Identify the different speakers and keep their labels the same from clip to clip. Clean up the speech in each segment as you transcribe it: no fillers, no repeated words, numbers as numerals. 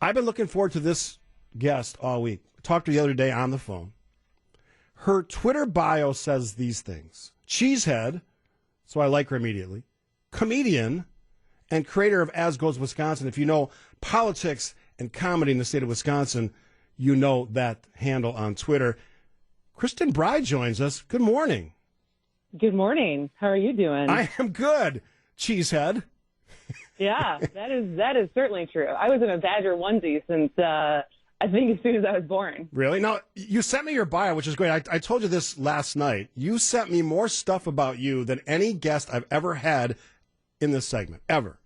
Speaker 1: I've been looking forward to this guest all week. Talked to her the other day on the phone. Her Twitter bio says these things. Cheesehead, so I like her immediately. Comedian and creator of As Goes Wisconsin. If you know politics and comedy in the state of Wisconsin, you know that handle on Twitter. Kristin Bry joins us. Good morning.
Speaker 2: Good morning. How are you doing?
Speaker 1: I am good, Cheesehead.
Speaker 2: Yeah, that is certainly true. I was in a Badger onesie since I think as soon as I was born.
Speaker 1: Really? Now, you sent me your bio, which is great. I told you this last night. You sent me more stuff about you than any guest I've ever had in this segment, ever.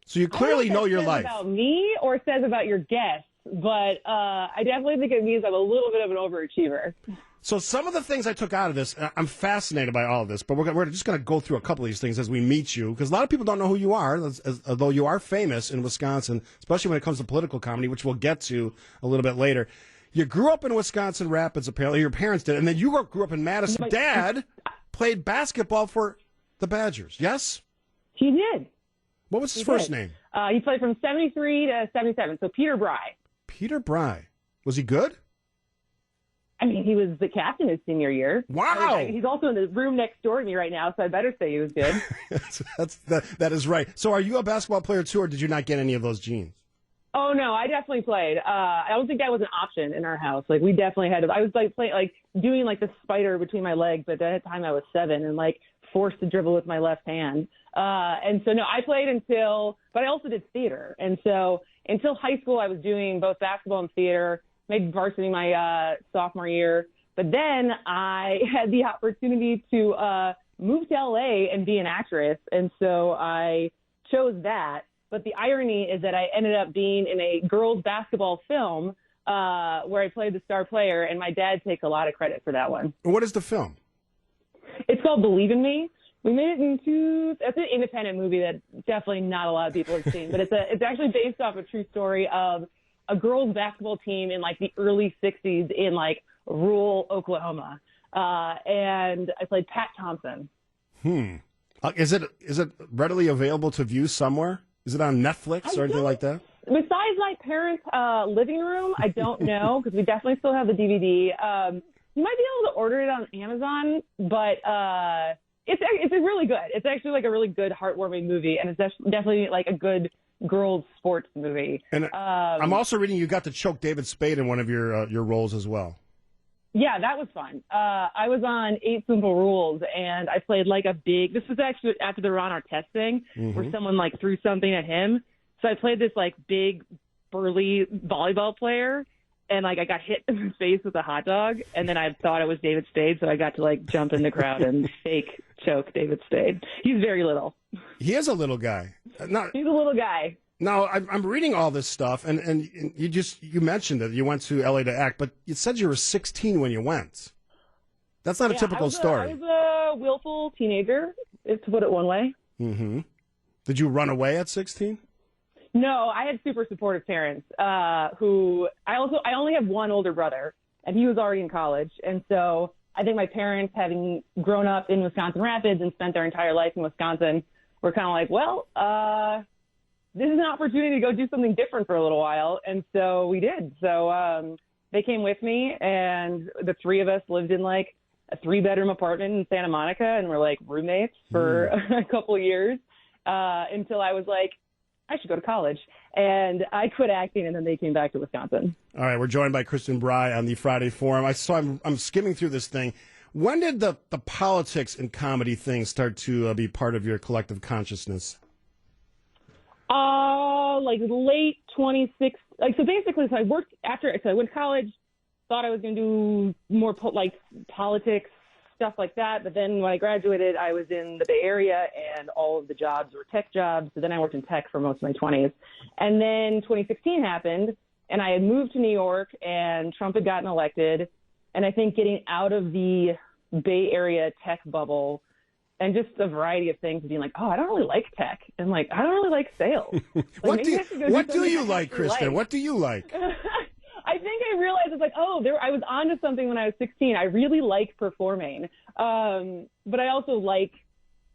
Speaker 1: So you clearly know your life.
Speaker 2: About me or says about your guests, but I definitely think it means I'm a little bit of an overachiever.
Speaker 1: So some of the things I took out of this, I'm fascinated by all of this, but we're just going to go through a couple of these things as we meet you, because a lot of people don't know who you are, although you are famous in Wisconsin, especially when it comes to political comedy, which we'll get to a little bit later. You grew up in Wisconsin Rapids, apparently. Your parents did, and then you grew up in Madison. Dad played basketball for the Badgers, yes?
Speaker 2: He did.
Speaker 1: What was his first name?
Speaker 2: He played from 73 to 77, so Peter Bry.
Speaker 1: Peter Bry. Was he good?
Speaker 2: I mean, he was the captain his senior year.
Speaker 1: Wow.
Speaker 2: He's also in the room next door to me right now, so I better say he was good.
Speaker 1: that is right. So are you a basketball player, too, or did you not get any of those genes?
Speaker 2: Oh, no, I definitely played. I don't think that was an option in our house. Like, we definitely had to. I was, doing, the spider between my legs, but at that time I was 7 and, forced to dribble with my left hand. And so, no, I played but I also did theater. And so until high school, I was doing both basketball and theater. Made varsity my sophomore year. But then I had the opportunity to move to LA and be an actress. And so I chose that. But the irony is that I ended up being in a girls basketball film where I played the star player. And my dad takes a lot of credit for that one.
Speaker 1: What is the film?
Speaker 2: It's called Believe in Me. We made it it's an independent movie that definitely not a lot of people have seen. But it's actually based off a true story of a girls basketball team in the early 60s in rural Oklahoma. And I played Pat Thompson.
Speaker 1: Is it readily available to view somewhere? Is it on Netflix or anything like that?
Speaker 2: Besides my parents' living room, I don't know, because we definitely still have the DVD. You might be able to order it on Amazon, but it's really good. It's actually a really good, heartwarming movie, and it's definitely a good girls sports movie.
Speaker 1: And I'm also reading you got to choke David Spade in one of your roles as well.
Speaker 2: Yeah, that was fun. I was on 8 Simple Rules, and I played this was actually after the Ron Artest thing, where someone threw something at him. So I played this big, burly volleyball player, and I got hit in the face with a hot dog, and then I thought it was David Spade, so I got to jump in the crowd and fake choke David Spade. He's very little.
Speaker 1: He is a little guy.
Speaker 2: He's a little guy.
Speaker 1: Now, I'm reading all this stuff, and you mentioned that you went to L.A. to act, but you said you were 16 when you went. That's not a typical story.
Speaker 2: I was a willful teenager, to put it one way.
Speaker 1: Mm-hmm. Did you run away at 16?
Speaker 2: No, I had super supportive parents who I only have one older brother, and he was already in college. And so I think my parents, having grown up in Wisconsin Rapids and spent their entire life in Wisconsin, were kind of this is an opportunity to go do something different for a little while. And so we did. So they came with me, and the three of us lived in a 3-bedroom apartment in Santa Monica, and we're roommates for a couple of years until I was I should go to college. And I quit acting, and then they came back to Wisconsin. All
Speaker 1: right, we're joined by Kristin Bry on the Friday Forum. I'm skimming through this thing. When did the politics and comedy thing start to be part of your collective consciousness?
Speaker 2: Late 26. So basically, I worked I went to college, thought I was going to do more politics, stuff like that. But then when I graduated, I was in the Bay Area, and all of the jobs were tech jobs. So then I worked in tech for most of my 20s. And then 2016 happened, and I had moved to New York, and Trump had gotten elected. And I think getting out of the Bay Area tech bubble and just a variety of things, being I don't really like tech. And I don't really like sales.
Speaker 1: What do you like, Kristin? What do you like?
Speaker 2: I think I realized I was onto something when I was 16. I really like performing. But I also like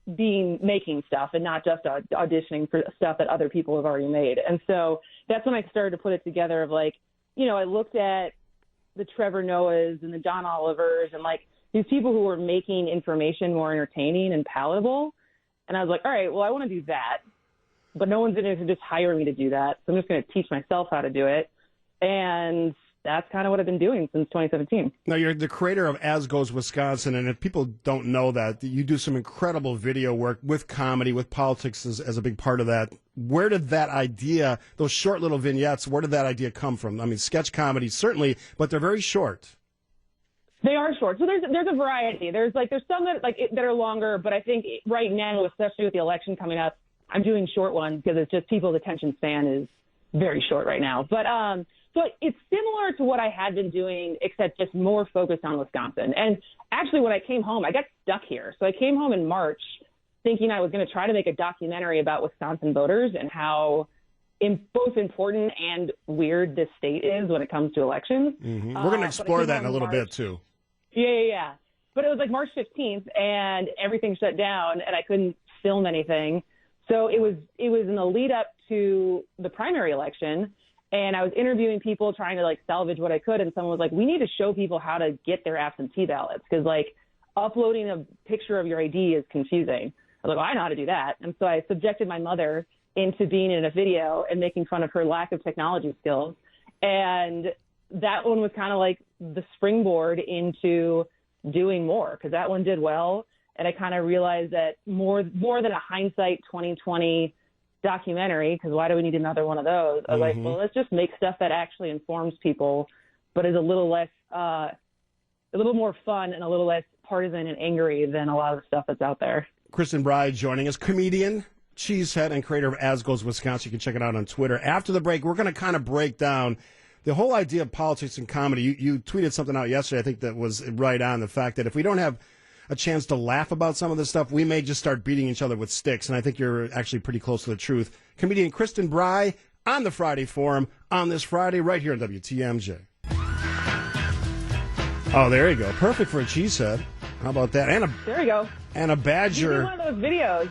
Speaker 2: making stuff and not just auditioning for stuff that other people have already made. And so that's when I started to put it together of like, you know, I looked at the Trevor Noahs and the John Olivers and like these people who were making information more entertaining and palatable. And I was like, all right, well, I want to do that, but no one's going to just hire me to do that. So I'm just going to teach myself how to do it. And that's kind of what I've been doing since 2017.
Speaker 1: Now, you're the creator of As Goes Wisconsin, and if people don't know that, you do some incredible video work with comedy, with politics as a big part of that. Where did that idea, those short little vignettes, where did that idea come from? I mean, sketch comedy, certainly, but they're very short.
Speaker 2: They are short. So there's a variety. There's some that are longer, but I think right now, especially with the election coming up, I'm doing short ones because it's just people's attention span is very short right now. But so it's similar to what I had been doing, except just more focused on Wisconsin. And actually, when I came home, I got stuck here. So I came home in March thinking I was going to try to make a documentary about Wisconsin voters and how both important and weird this state is when it comes to elections.
Speaker 1: Mm-hmm. We're going to explore that in a little bit, too.
Speaker 2: Yeah. But it was like March 15th, and everything shut down, and I couldn't film anything. So it was in the lead up to the primary election, and I was interviewing people trying to like salvage what I could. And someone was like, we need to show people how to get their absentee ballots because like uploading a picture of your ID is confusing. I was like, well, I know how to do that. And so I subjected my mother into being in a video and making fun of her lack of technology skills. And that one was kind of like the springboard into doing more because that one did well. And I kind of realized that more than a hindsight 2020 documentary, because why do we need another one of those? I was like, well, let's just make stuff that actually informs people, but is a little more fun and a little less partisan and angry than a lot of the stuff that's out there.
Speaker 1: Kristin Bry joining us, comedian, cheesehead, and creator of As Goes Wisconsin. You can check it out on Twitter. After the break, we're going to kind of break down the whole idea of politics and comedy. You tweeted something out yesterday, I think that was right on, the fact that if we don't have a chance to laugh about some of this stuff, we may just start beating each other with sticks. And I think you're actually pretty close to the truth. Comedian Kristin Bry on the Friday Forum on this Friday right here on WTMJ. Oh, there you go. Perfect for a cheesehead. How about that?
Speaker 2: There you go.
Speaker 1: And a badger.
Speaker 2: You did one of those videos.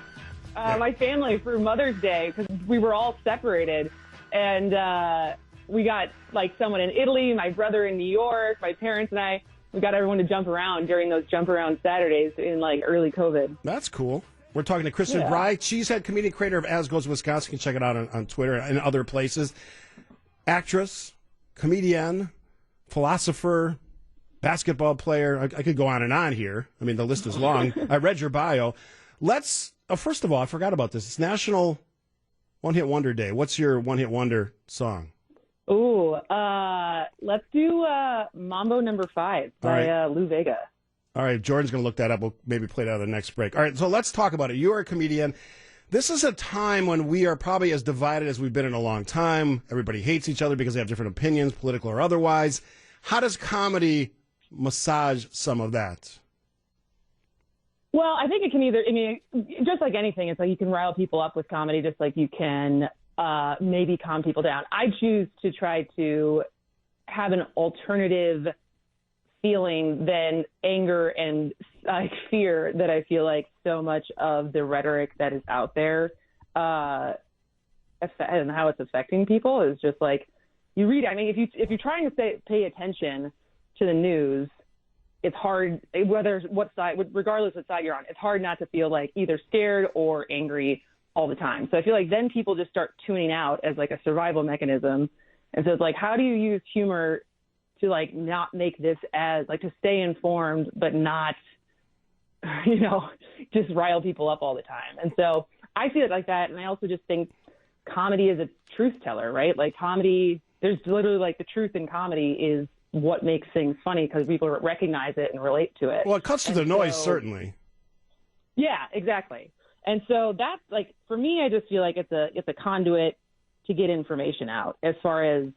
Speaker 2: My family for Mother's Day, because we were all separated. And we got like someone in Italy, my brother in New York, my parents and I. We got everyone to jump around during those jump around Saturdays in like early COVID.
Speaker 1: That's cool. We're talking to Kristin Bry, cheesehead, comedian, creator of As Goes Wisconsin. You can check it out on Twitter and other places. Actress, comedian, philosopher, basketball player. I could go on and on here. I mean, the list is long. I read your bio. First of all, I forgot about this. It's National One Hit Wonder Day. What's your one hit wonder song?
Speaker 2: Ooh, let's do Mambo Number 5 by Lou Vega.
Speaker 1: All right, Jordan's going to look that up. We'll maybe play it out of the next break. All right, so let's talk about it. You are a comedian. This is a time when we are probably as divided as we've been in a long time. Everybody hates each other because they have different opinions, political or otherwise. How does comedy massage some of that?
Speaker 2: Well, I think it can just like anything, it's like you can rile people up with comedy just like you can maybe calm people down. I choose to try to have an alternative feeling than anger and fear that I feel like so much of the rhetoric that is out there and how it's affecting people is just like you read. I mean, if you're trying to pay attention to the news, it's hard, regardless what side you're on, it's hard not to feel like either scared or angry all the time. So I feel like then people just start tuning out as like a survival mechanism. And so it's like, how do you use humor to like not make this as like to stay informed, but not, just rile people up all the time. And so I see it like that. And I also just think comedy is a truth teller, right? Like comedy, there's literally like the truth in comedy is what makes things funny because people recognize it and relate to it.
Speaker 1: Well, it cuts through the noise, certainly.
Speaker 2: Yeah, exactly. And so that's like, for me, I just feel like it's a conduit to get information out as far as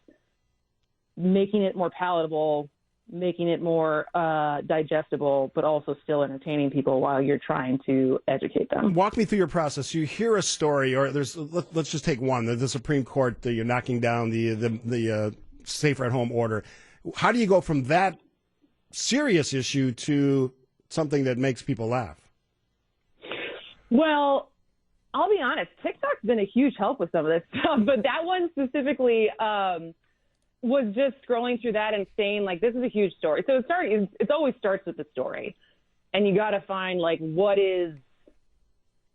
Speaker 2: making it more palatable, making it more digestible, but also still entertaining people while you're trying to educate them.
Speaker 1: Walk me through your process. You hear a story, or let's just take one, the Supreme Court, you're knocking down the safer at home order. How do you go from that serious issue to something that makes people laugh?
Speaker 2: Well, I'll be honest, TikTok's been a huge help with some of this stuff, but that one specifically was just scrolling through that and saying, like, this is a huge story. So it always starts with the story, and you got to find, like, what is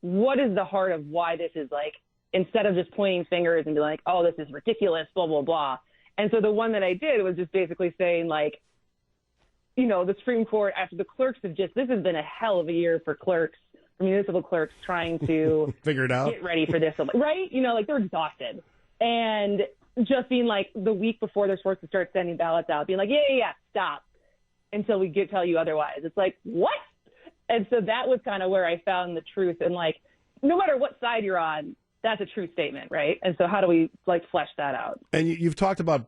Speaker 2: the heart of why this is, like, instead of just pointing fingers and be like, oh, this is ridiculous, blah, blah, blah. And so the one that I did was just basically saying, like, you know, the Supreme Court, after the clerks this has been a hell of a year for clerks, municipal clerks trying to
Speaker 1: figure it out,
Speaker 2: get ready for this, right? You know, like, they're exhausted. And just being like, the week before they're supposed to start sending ballots out, being like, yeah, stop, until we tell you otherwise. It's like, what? And so that was kind of where I found the truth. And, like, no matter what side you're on, that's a true statement, right? And so how do we, like, flesh that out? And
Speaker 1: you've talked about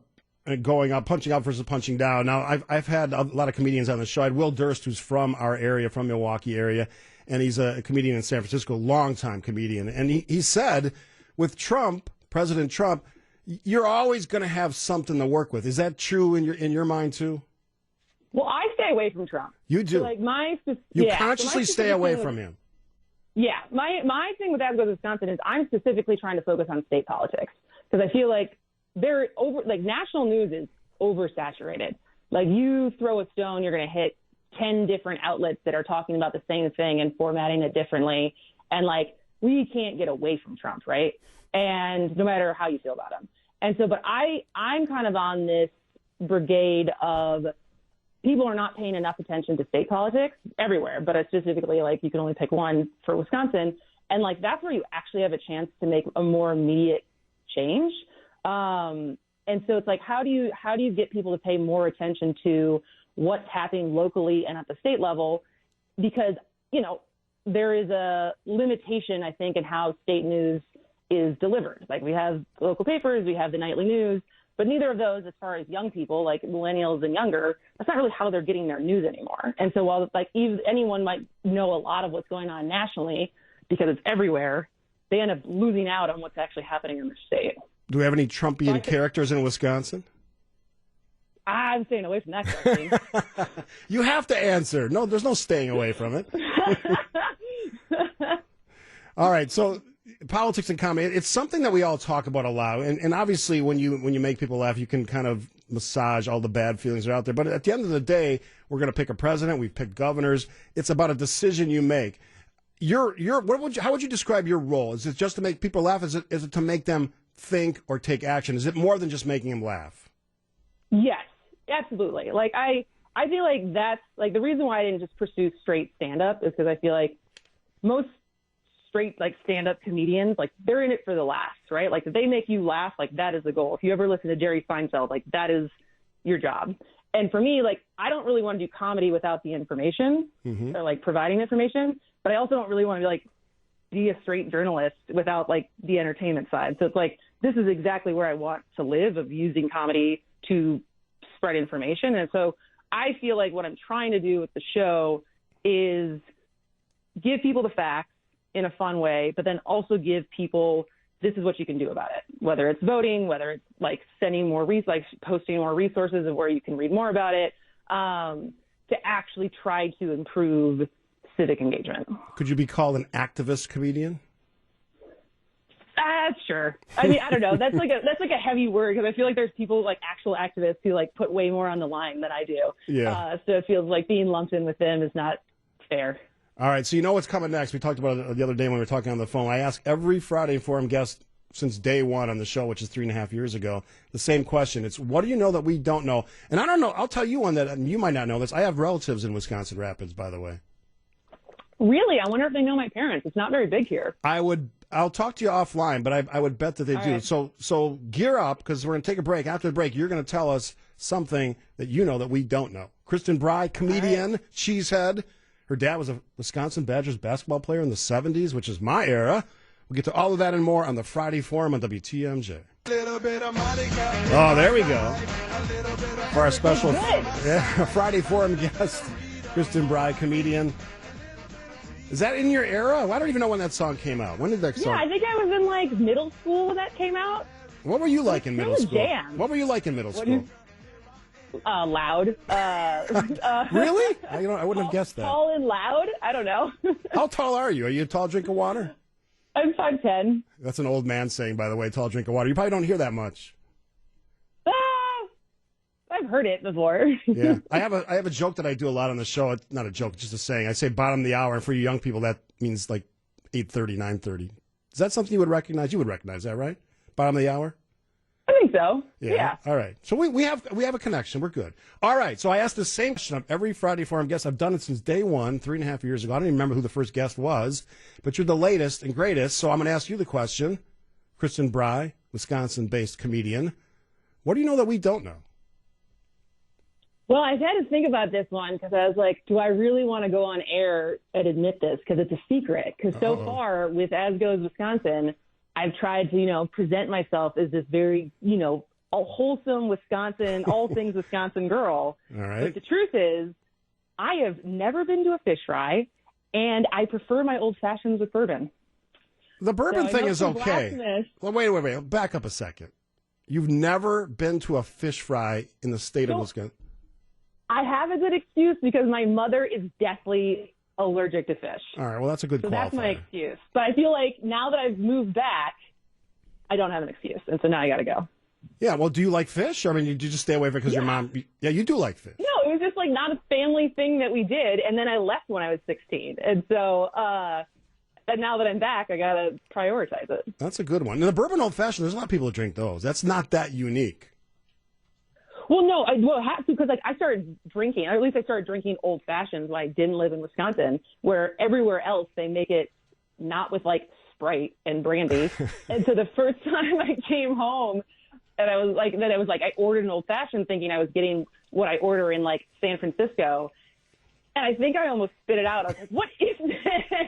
Speaker 1: going up, punching up versus punching down. Now, I've had a lot of comedians on the show. I had Will Durst, who's from our area, from Milwaukee area, and he's a comedian in San Francisco, longtime comedian. And he said, with Trump, President Trump, you're always going to have something to work with. Is that true in your mind too?
Speaker 2: Well, I stay away from Trump.
Speaker 1: You do.
Speaker 2: So, like,
Speaker 1: consciously stay away from him.
Speaker 2: Yeah, my thing with that with Wisconsin is I'm specifically trying to focus on state politics, because I feel like national news is oversaturated. Like, you throw a stone, you're going to hit 10 different outlets that are talking about the same thing and formatting it differently. And, like, we can't get away from Trump, right? And no matter how you feel about him. And so, but I'm kind of on this brigade of people are not paying enough attention to state politics everywhere, but specifically, like, you can only pick one for Wisconsin. And, like, that's where you actually have a chance to make a more immediate change. And so it's like, how do you get people to pay more attention to what's happening locally and at the state level? Because, you know, there is a limitation, I think, in how state news is delivered. Like, we have local papers, we have the nightly news, but neither of those, as far as young people, like millennials and younger, that's not really how they're getting their news anymore. And so while, like, anyone might know a lot of what's going on nationally because it's everywhere, they end up losing out on what's actually happening in the state.
Speaker 1: Do we have any Trumpian characters in Wisconsin?
Speaker 2: I'm staying away from that question.
Speaker 1: You have to answer. No, there's no staying away from it. All right, so politics and comedy, it's something that we all talk about a lot. And obviously, when you make people laugh, you can kind of massage all the bad feelings that are out there. But at the end of the day, we're going to pick a president. We've picked governors. It's about a decision you make. How would you describe your role? Is it just to make people laugh? Is it to make them think or take action? Is it more than just making them laugh?
Speaker 2: Yes, absolutely. Like, I feel like that's, like, the reason why I didn't just pursue straight stand-up is because I feel like most straight, like, stand-up comedians, like, they're in it for the laughs, right? Like, if they make you laugh, like, that is the goal. If you ever listen to Jerry Seinfeld, like, that is your job. And for me, like, I don't really want to do comedy without the information or, like, providing information, but I also don't really want to be a straight journalist without, like, the entertainment side. So it's like, this is exactly where I want to live, of using comedy to spread information. And so I feel like what I'm trying to do with the show is give people the facts in a fun way, but then also give people, this is what you can do about it, whether it's voting, whether it's, like, sending more posting more resources of where you can read more about it, to actually try to improve civic engagement. Could
Speaker 1: you be called an activist comedian?
Speaker 2: Sure. I mean, I don't know. That's like a heavy word, because I feel like there's people, like, actual activists who, like, put way more on the line than I do.
Speaker 1: Yeah.
Speaker 2: So it feels like being lumped in with them is not fair.
Speaker 1: All right. So you know what's coming next. We talked about it the other day when we were talking on the phone. I ask every Friday Forum guest since day one on the show, which is 3.5 years ago, the same question. It's, what do you know that we don't know? And I don't know. I'll tell you one that you might not know this. I have relatives in Wisconsin Rapids, by the way.
Speaker 2: Really? I wonder if they know my parents. It's not very big here.
Speaker 1: I'll talk to you offline, but I would bet that they do.
Speaker 2: Right.
Speaker 1: So gear up, because we're going to take a break. After the break, you're going to tell us something that you know that we don't know. Kristin Bry, comedian, cheesehead. Her dad was a Wisconsin Badgers basketball player in the 70s, which is my era. We'll get to all of that and more on the Friday Forum on WTMJ. Oh, there we go. For our special Friday Forum guest, Kristin Bry, comedian. Is that in your era? I don't even know when that song came out. When did that song?
Speaker 2: Yeah, I think I was in, like, middle school when that came out.
Speaker 1: What were you like in middle school?
Speaker 2: Jam.
Speaker 1: What were you like in middle school?
Speaker 2: Loud.
Speaker 1: Really? I wouldn't have guessed that.
Speaker 2: Tall and loud? I don't know.
Speaker 1: How tall are you? Are you a tall drink of water?
Speaker 2: I'm 5'10".
Speaker 1: That's an old man saying, by the way, tall drink of water. You probably don't hear that much.
Speaker 2: I've heard it before.
Speaker 1: Yeah. I have a joke that I do a lot on the show. It's not a joke, it's just a saying. I say bottom of the hour, and for you young people, that means like 8:30, 9:30. Is that something you would recognize? You would recognize that, right? Bottom of the hour?
Speaker 2: I think so. Yeah.
Speaker 1: All right. So we have a connection. We're good. All right. So I asked the same question of every Friday Forum guest. I've done it since day one, 3.5 years ago. I don't even remember who the first guest was, but you're the latest and greatest. So I'm going to ask you the question. Kristin Bry, Wisconsin-based comedian. What do you know that we don't know?
Speaker 2: Well, I've had to think about this one because I was like, do I really want to go on air and admit this? Because it's a secret. Because so far with As Goes Wisconsin, I've tried to, present myself as this very, a wholesome Wisconsin, all things Wisconsin girl.
Speaker 1: All right.
Speaker 2: But the truth is, I have never been to a fish fry, and I prefer my old fashions with bourbon.
Speaker 1: The bourbon thing is okay.
Speaker 2: Blasphemous.
Speaker 1: Well, wait. Back up a second. You've never been to a fish fry in the state of Wisconsin?
Speaker 2: I have a good excuse because my mother is deathly allergic to fish.
Speaker 1: All right, well, that's a good qualifier.
Speaker 2: That's my excuse. But I feel like now that I've moved back, I don't have an excuse, and so now I got to go.
Speaker 1: Yeah, well, do you like fish? I mean, did you just stay away from it because your mom... Yeah, you do like fish.
Speaker 2: No, it was just like not a family thing that we did, and then I left when I was 16. And so and now that I'm back, I got to prioritize it.
Speaker 1: That's a good one. And the bourbon old-fashioned, there's a lot of people that drink those. That's not that unique.
Speaker 2: Well, no, I have to because I started drinking, or at least I started drinking old fashions when I didn't live in Wisconsin, where everywhere else they make it not with like Sprite and brandy. And so the first time I came home, and I was like, I ordered an old fashioned thinking I was getting what I order in like San Francisco. And I think I almost spit it out. I was like, what is this?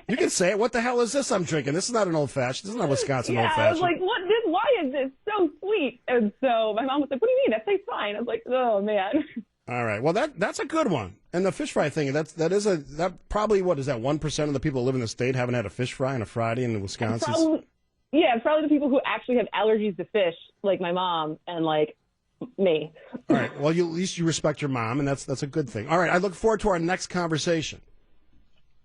Speaker 1: You can say it. What the hell is this I'm drinking? This is not an old fashioned. This is not Wisconsin old fashioned.
Speaker 2: I was like, why is this so sweet? And so my mom was like, what do you mean? That tastes fine. I was like, oh, man.
Speaker 1: All right. Well, that's a good one. And the fish fry thing, that probably, what is that, 1% of the people who live in the state haven't had a fish fry on a Friday in Wisconsin?
Speaker 2: It's probably the people who actually have allergies to fish, like my mom and like me.
Speaker 1: All right. Well, at least you respect your mom, and that's a good thing. All right. I look forward to our next conversation.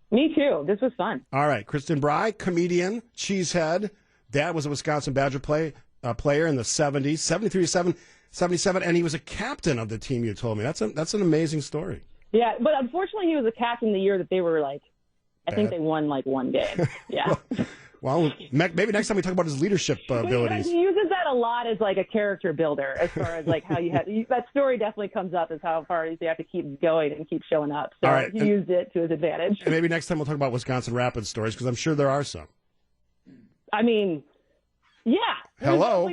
Speaker 2: Me too. This was fun.
Speaker 1: All right. Kristin Bry, comedian, cheesehead. Dad was a Wisconsin Badger player in the 70s, 73 to 77, and he was a captain of the team, you told me. That's an amazing story.
Speaker 2: Yeah, but unfortunately he was a captain the year that they were like, I think they won like one game. Yeah.
Speaker 1: Well, maybe next time we talk about his leadership abilities.
Speaker 2: He uses that a lot as like a character builder, as far as like how that story definitely comes up as how far you have to keep going and keep showing up. So he used it to his advantage.
Speaker 1: And maybe next time we'll talk about Wisconsin Rapids stories, because I'm sure there are some.
Speaker 2: I mean, yeah.
Speaker 1: Hello.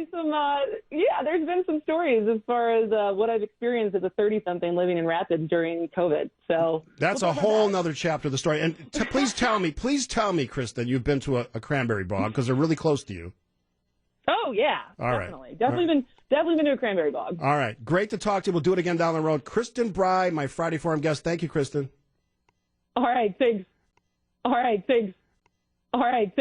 Speaker 2: There's been some stories as far as what I've experienced as a 30-something living in Rapids during COVID. So
Speaker 1: that's a whole nother chapter of the story. And please tell me, Kristin, you've been to a cranberry bog because they're really close to you.
Speaker 2: Oh yeah, definitely. Definitely been to a cranberry bog.
Speaker 1: All right, great to talk to you. We'll do it again down the road. Kristin Bry, my Friday Forum guest. Thank you, Kristin.
Speaker 2: All right, thanks.